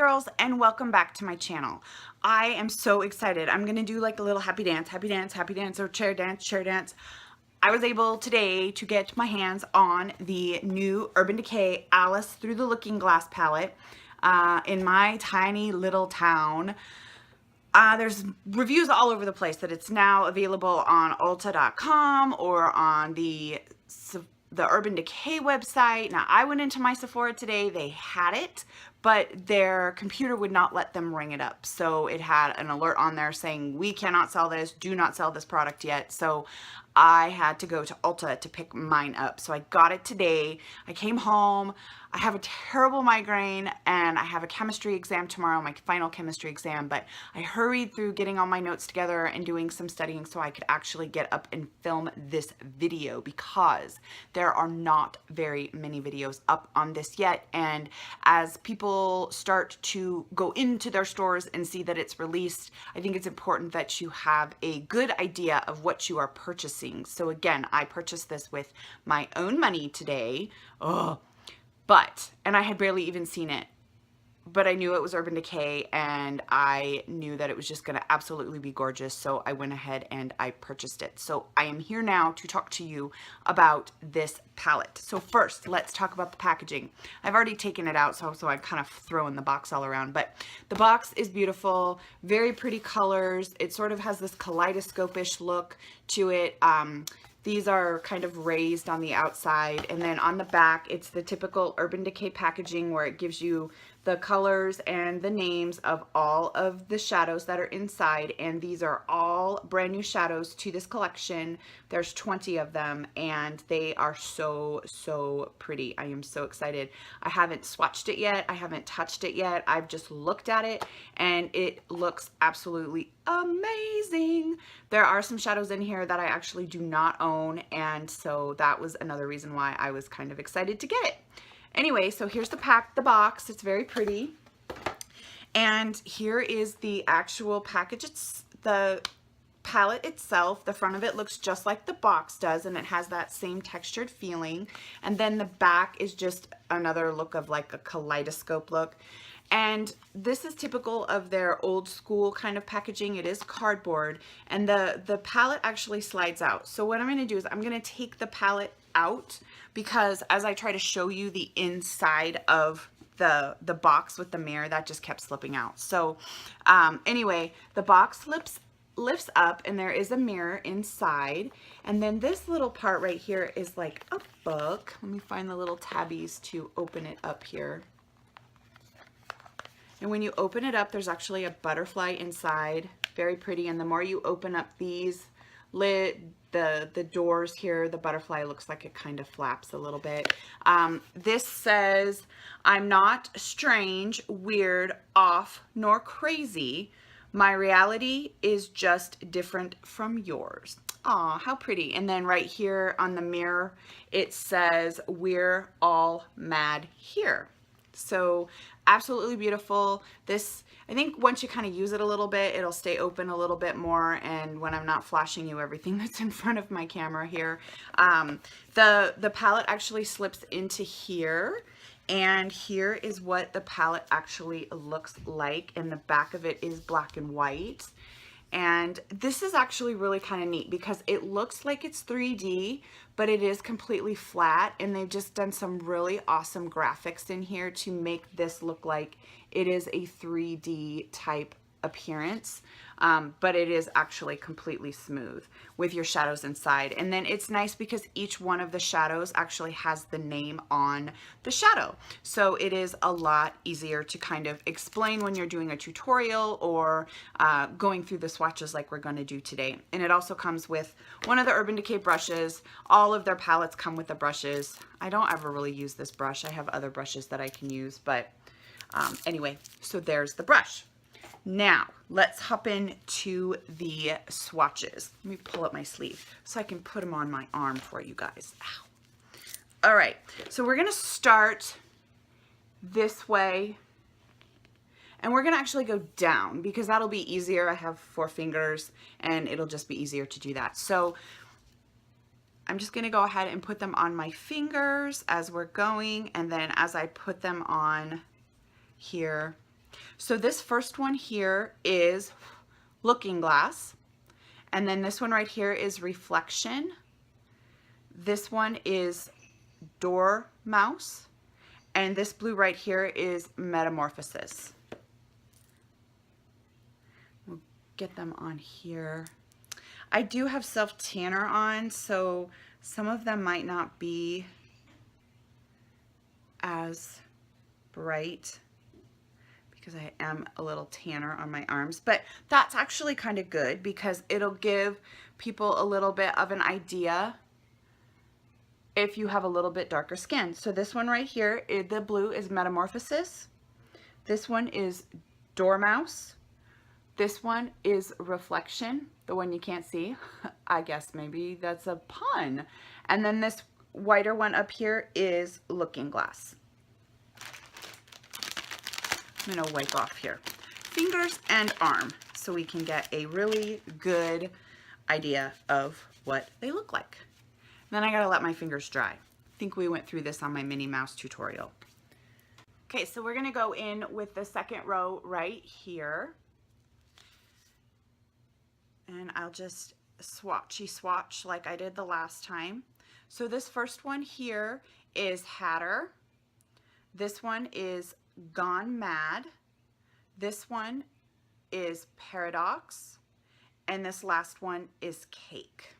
girls, and welcome back to my channel. I am so excited. I'm gonna do like a little happy dance, or chair dance. I was able today to get my hands on the new Urban Decay Alice Through the Looking Glass palette in my tiny little town. There's reviews all over the place that it's now available on Ulta.com or on the Urban Decay website. Now, I went into my Sephora today. They had it, but their computer would not let them ring it up. So it had an alert on there saying, we cannot sell this, do not sell this product yet. So I had to go to Ulta to pick mine up. So I got it today. I came home. I have a terrible migraine and I have a chemistry exam tomorrow, my final chemistry exam, but I hurried through getting all my notes together and doing some studying so I could actually get up and film this video because there are not very many videos up on this yet. And as people start to go into their stores and see that it's released, I think it's important that you have a good idea of what you are purchasing. So again, I purchased this with my own money today. And I had barely even seen it, but I knew it was Urban Decay and I knew that it was just gonna absolutely be gorgeous. So I went ahead and I purchased it. So I am here now to talk to you about this palette. So first, let's talk about the packaging. I've already taken it out, so I'm kind of throwing the box all around, but the box is beautiful, very pretty colors. It sort of has this kaleidoscopish look to it. These are kind of raised on the outside, and then on the back it's the typical Urban Decay packaging where it gives you the colors and the names of all of the shadows that are inside, and these are all brand new shadows to this collection. There's 20 of them and they are so pretty. I am so excited. I haven't swatched it yet. I haven't touched it yet. I've just looked at it and it looks absolutely amazing. There are some shadows in here that I actually do not own, and so that was another reason why I was kind of excited to get it. Anyway, so here's the box. It's very pretty. And here is the actual package. It's the palette itself. The front of it looks just like the box does, and it has that same textured feeling. And then the back is just another look of like a kaleidoscope look. And this is typical of their old school kind of packaging. It is cardboard, and the palette actually slides out. So what I'm going to do is I'm going to take the palette out, because as I try to show you the inside of the box with the mirror, that just kept slipping out. So anyway, the box lifts up and there is a mirror inside, and then this little part right here is like a book. Let me find the little tabbies to open it up here. And when you open it up, there's actually a butterfly inside, very pretty. And the more you open up these the doors here, the butterfly looks like it kind of flaps a little bit. This says, "I'm not strange, weird, off, nor crazy. My reality is just different from yours." Aw, how pretty. And then right here on the mirror, it says, "We're all mad here." So absolutely beautiful. This, I think once you kind of use it a little bit, it'll stay open a little bit more. And when I'm not flashing you everything that's in front of my camera here, the palette actually slips into here. And here is what the palette actually looks like. And the back of it is black and white. And this is actually really kind of neat because it looks like it's 3D, but it is completely flat, and they've just done some really awesome graphics in here to make this look like it is a 3D type appearance, but it is actually completely smooth with your shadows inside. And then it's nice because each one of the shadows actually has the name on the shadow, so it is a lot easier to kind of explain when you're doing a tutorial or going through the swatches like we're going to do today. And it also comes with one of the Urban Decay brushes. All of their palettes come with the brushes. I don't ever really use this brush. I have other brushes that I can use, but anyway, so there's the brush. Now, let's hop into the swatches. Let me pull up my sleeve so I can put them on my arm for you guys. Ow. All right, so we're gonna start this way, and we're gonna actually go down because that'll be easier. I have 4 fingers and it'll just be easier to do that. So I'm just gonna go ahead and put them on my fingers as we're going, and then as I put them on here, So this first one here is Looking Glass. And then this one right here is Reflection. This one is Dormouse. And this blue right here is Metamorphosis. We'll get them on here. I do have self tanner on, so some of them might not be as bright because I am a little tanner on my arms, but that's actually kind of good because it'll give people a little bit of an idea if you have a little bit darker skin. So this one right here, the blue is Metamorphosis. This one is Dormouse. This one is Reflection, the one you can't see. I guess maybe that's a pun. And then this whiter one up here is Looking Glass. I'm gonna wipe off here. Fingers and arm, so we can get a really good idea of what they look like. Then I gotta let my fingers dry. I think we went through this on my Minnie Mouse tutorial. Okay, so we're gonna go in with the second row right here. And I'll just swatch like I did the last time. So this first one here is Hatter. This one is Gone Mad. This one is Paradox. And this last one is Cake.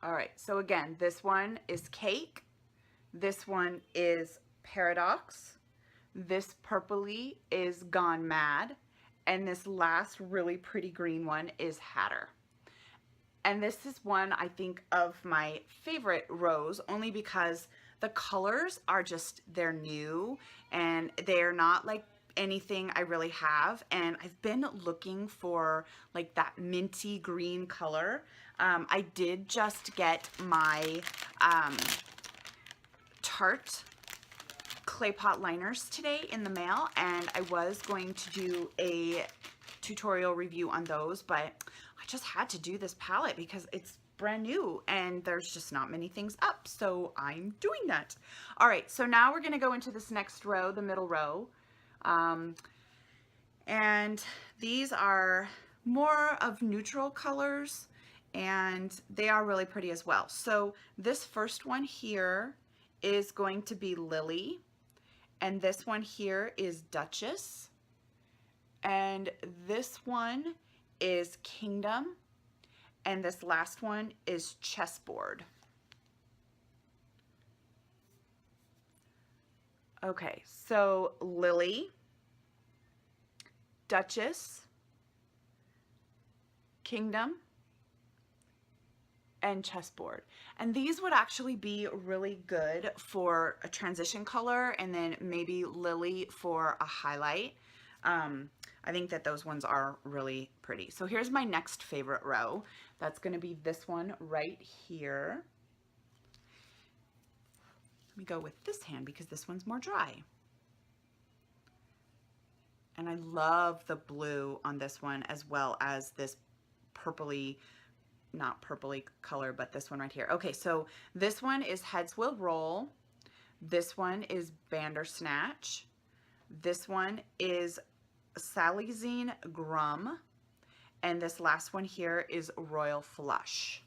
All right, so again, this one is Cake. This one is Paradox. This purpley is Gone Mad. And this last really pretty green one is Hatter. And this is one, I think, of my favorite rows, only because the colors are just, they're new and they're not like anything I really have. And I've been looking for like that minty green color. I did just get my Tarte clay pot liners today in the mail, and I was going to do a tutorial review on those, but I just had to do this palette because it's brand new and there's just not many things up, so I'm doing that. All right, so now we're gonna go into this next row, the middle row, and these are more of neutral colors and they are really pretty as well. So this first one here is going to be Lily, and this one here is Duchess, and this one is Kingdom, and this last one is Chessboard. Okay, so Lily, Duchess, Kingdom, and Chessboard. And these would actually be really good for a transition color, and then maybe Lily for a highlight. I think that those ones are really pretty. So here's my next favorite row. That's going to be this one right here. Let me go with this hand because this one's more dry. And I love the blue on this one, as well as this purpley, not purpley color, but this one right here. Okay, so this one is Heads Will Roll. This one is Bandersnatch. This one is Salazine Grum. And this last one here is Royal Flush.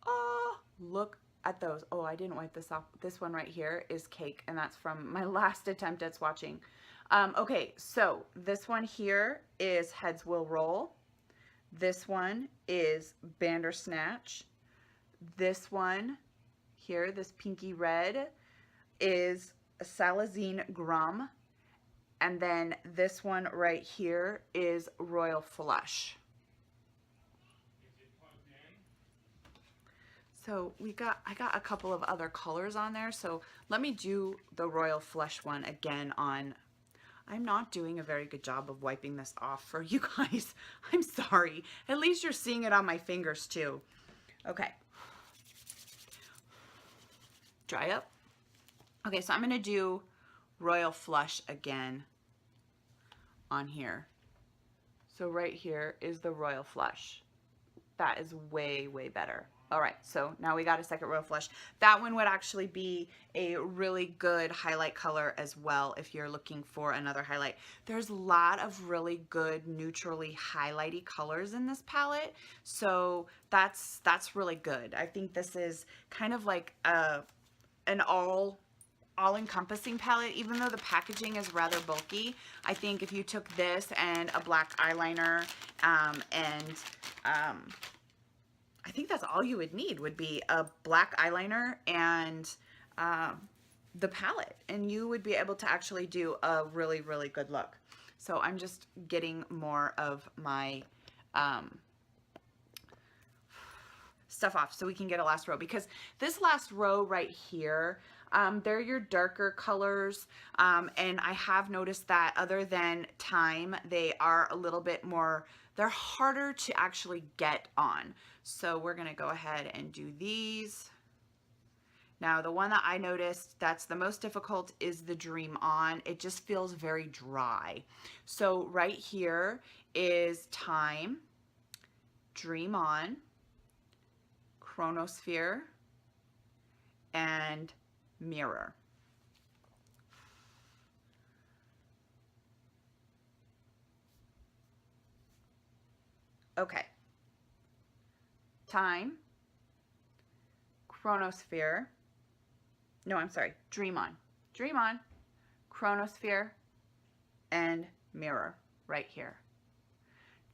Oh, look at those. Oh, I didn't wipe this off. This one right here is Cake, and that's from my last attempt at swatching. Okay, so this one here is Heads Will Roll. This one is Bandersnatch. This one here, this pinky red, is Salazine Grum. And then this one right here is Royal Flush. So I got a couple of other colors on there. So let me do the Royal Flush one again on. I'm not doing a very good job of wiping this off for you guys. I'm sorry. At least you're seeing it on my fingers too. Okay. Dry up. Okay, so I'm gonna do Royal Flush again on here. So right here is the Royal Flush. That is way, way better. All right, so now we got a second royal flush. That one would actually be a really good highlight color as well if you're looking for another highlight. There's a lot of really good neutrally highlighty colors in this palette, so that's really good. I think this is kind of like an all-encompassing palette. Even though the packaging is rather bulky, I think if you took this and a black eyeliner I think that's all you would need, would be a black eyeliner and the palette, and you would be able to actually do a really, really good look. So I'm just getting more of my stuff off so we can get a last row, because this last row right here, they're your darker colors, and I have noticed that other than Time, they are a little bit more, they're harder to actually get on. So we're gonna go ahead and do these. Now the one that I noticed that's the most difficult is the Dream On. It just feels very dry. So right here is Time, Dream On, Chronosphere, and Mirror. Okay. Time, Chronosphere, no, I'm sorry, Dream On. Dream On, Chronosphere, and Mirror right here.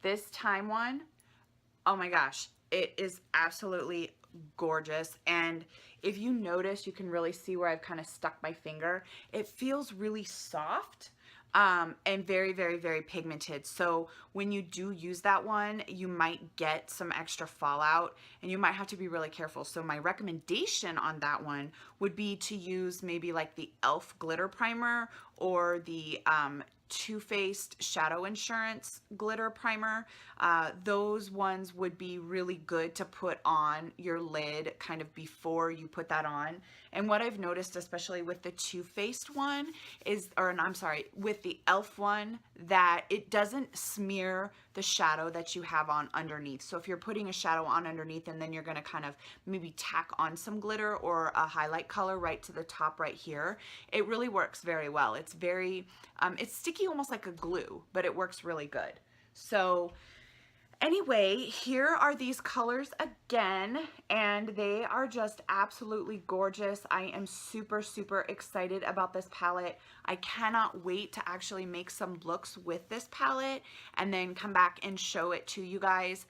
This Time one, oh my gosh, it is absolutely gorgeous. And if you notice, you can really see where I've kind of stuck my finger. It feels really soft. And very, very, very pigmented. So when you do use that one, you might get some extra fallout and you might have to be really careful. So my recommendation on that one would be to use maybe like the e.l.f. glitter primer or the Too Faced Shadow Insurance glitter primer. Those ones would be really good to put on your lid kind of before you put that on. And what I've noticed, especially with the Too Faced one is, or I'm sorry, with the e.l.f. one, that it doesn't smear the shadow that you have on underneath. So if you're putting a shadow on underneath and then you're going to kind of maybe tack on some glitter or a highlight color right to the top right here, it really works very well. It's very, it's sticky almost like a glue, but it works really good. So anyway, here are these colors again, and they are just absolutely gorgeous. I am super, super excited about this palette. I cannot wait to actually make some looks with this palette and then come back and show it to you guys.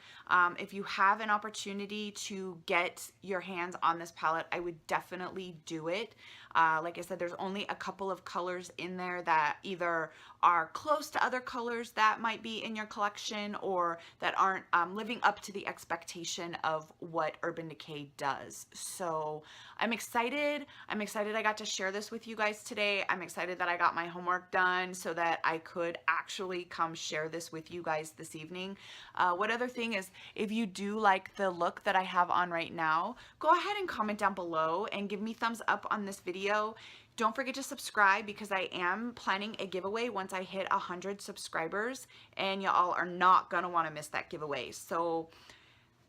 If you have an opportunity to get your hands on this palette, I would definitely do it. Like I said, there's only a couple of colors in there that either are close to other colors that might be in your collection or that aren't living up to the expectation of what Urban Decay does. So I'm excited. I'm excited I got to share this with you guys today. I'm excited that I got my homework done so that I could actually come share this with you guys this evening. What other thing is, if you do like the look that I have on right now, go ahead and comment down below and give me thumbs up on this video. Don't forget to subscribe, because I am planning a giveaway once I hit 100 subscribers, and y'all are not gonna want to miss that giveaway. So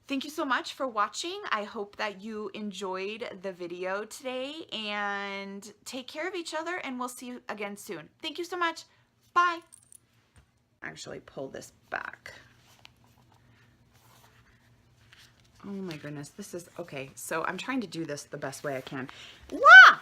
thank you so much for watching. I hope that you enjoyed the video today, and take care of each other, and we'll see you again soon. Thank you so much. Bye. Actually pull this back. Oh my goodness, this is okay. So I'm trying to do this the best way I can. Wah!